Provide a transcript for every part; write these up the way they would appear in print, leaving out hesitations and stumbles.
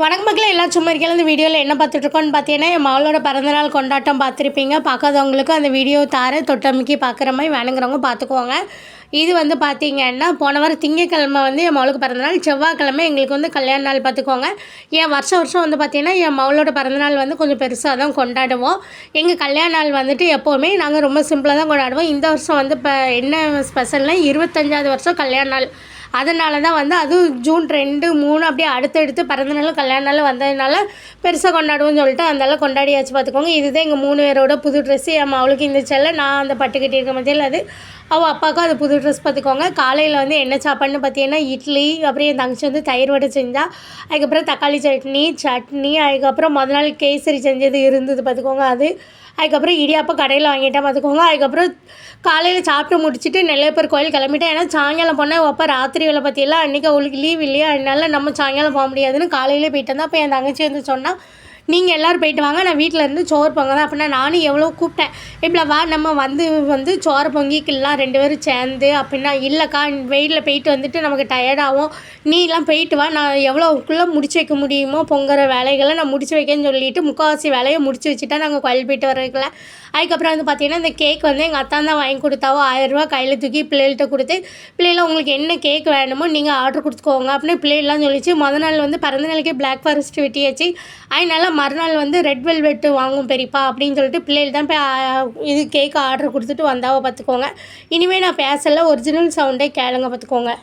வணக்கம் மக்களே, எல்லாம் சும்மா இருக்கையில் இந்த வீடியோவில் என்ன பார்த்துட்ருக்கோன்னு பார்த்தீங்கன்னா, என் மகளோட பிறந்தநாள் கொண்டாட்டம் பார்த்துருப்பீங்க. பார்க்காதவங்களுக்கு அந்த வீடியோ தொட்டமைக்கி பார்க்குற மாதிரி வேணுங்கிறவங்க பார்த்துக்குவாங்க. இது வந்து பார்த்தீங்கன்னா, போன வாரம் திங்கக்கிழமை வந்து என் மகளுக்கு பிறந்தநாள், செவ்வாய்க்கிழமை எங்களுக்கு வந்து கல்யாண நாள் பார்த்துக்கோங்க. வருஷம் வந்து பார்த்தீங்கன்னா என் மகளோட பிறந்தநாள் வந்து கொஞ்சம் பெருசாக தான் கொண்டாடுவோம். எங்கள் கல்யாண நாள் வந்துட்டு எப்போவுமே நாங்கள் ரொம்ப சிம்பிளாக தான் கொண்டாடுவோம். இந்த வருஷம் வந்து இப்போ என்ன ஸ்பெஷல்னால் 25வது வருஷம் கல்யாண நாள். அதனால தான் வந்து அதுவும் ஜூன் 2, 3 அப்படியே அடுத்தடுத்து பிறந்தநாளும் கல்யாண நாளும் வந்ததுனால பெருசாக கொண்டாடுவோம்னு சொல்லிட்டு அதெல்லாம் கொண்டாடியாச்சு பார்த்துக்கோங்க. இதுதான் எங்கள் 3 பேரோட புது ட்ரெஸ்ஸு. அவளுக்கு இந்த செல்லை நான் அந்த பட்டு கட்டியிருக்க மத்தியில் அது அவள் அப்பாவுக்கும் அது புது ட்ரெஸ் பார்த்துக்கோங்க. காலையில் வந்து என்ன சாப்பாடுன்னு பார்த்தீங்கன்னா இட்லி, அப்புறம் என் தங்கச்சி வந்து தயிர் வடை செஞ்சால், அதுக்கப்புறம் தக்காளி சட்னி, அதுக்கப்புறம் முதல் நாள் கேசரி செஞ்சது இருந்தது பார்த்துக்கோங்க. அதுக்கப்புறம் இடியாப்பம் கடையில் வாங்கிட்டேன் பார்த்துக்கோங்க. அதுக்கப்புறம் காலையில் சாப்பிட்டு முடிச்சுட்டு நெல்லையப்பர் கோயில் கிளம்பிட்டேன். ஏன்னா சாயங்காலம் போனால் அப்போ ராத்திரி வேலை பற்றியெல்லாம் அன்றைக்கி அவளுக்கு லீவ் இல்லையா, அதனால நம்ம சாயங்காலம் போக முடியாதுன்னு காலையிலே போயிட்டு வந்தேன். அப்போ என் தங்கச்சி வந்து சொன்னால், நீங்கள் எல்லோரும் போயிட்டு வாங்க, நான் வீட்டில் இருந்து சோறு பொங்கதான். அப்படின்னா நானும் எவ்வளோ கூப்பிட்டேன், இப்படி வா நம்ம வந்து சோறு பொங்கிக்கலாம் 2 பேரும் சேர்ந்து. அப்படின்னா இல்லைக்கா, வெயிலில் போயிட்டு வந்துட்டு நமக்கு டயர்டாகும், நீலாம் போயிட்டு வா, நான் எவ்வளோக்குள்ளே முடிச்சு வைக்க முடியுமோ பொங்குற வேலைகளை நான் முடிச்சு வைக்கேன்னு சொல்லிவிட்டு முக்கால்வாசி வேலையை முடிச்சு வச்சுட்டா நாங்கள் கோயில் போயிட்டு வரதுக்குள்ள. அதுக்கப்புறம் வந்து பார்த்திங்கன்னா இந்த கேக் வந்து எங்கள் அத்தான் தான் வாங்கி கொடுத்தாவோ 1000 ரூபா கையில் தூக்கி பிள்ளைகள்கிட்ட கொடுத்து, பிள்ளைகளை உங்களுக்கு என்ன கேக் வேணுமோ நீங்கள் ஆர்டர் கொடுத்துக்கோங்க அப்படின்னு பிள்ளைகள்லாம் சொல்லிச்சு. முதல் நாள் வந்து பிறந்த நாளைக்கே பிளாக் ஃபாரஸ்ட் வெட்டியாச்சு. அதனால மறுநாள் வந்து ரெட் வெல்வெட்டு வாங்கும் பெரியப்பா அப்படின்னு சொல்லிட்டு பிள்ளைகள் தான் போய் இது கேக்கு ஆர்டர் கொடுத்துட்டு வந்தாவோ பார்த்துக்கோங்க. இனிமேல் நான் பேசல, ஒரிஜினல் சவுண்டே கேளுங்க பார்த்துக்கோங்க.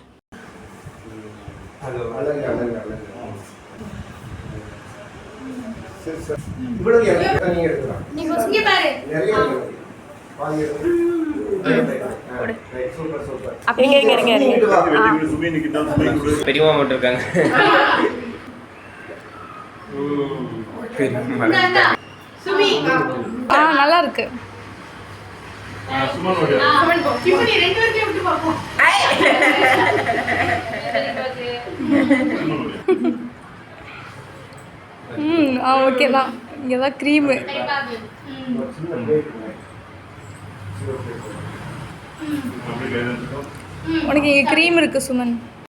பெரியமா மட்டும் இருக்காங்க. நல்லா இருக்கு. ஓகே தான். இங்கே தான் க்ரீமு. உனக்கு இங்கே க்ரீம் இருக்குது சுமன்.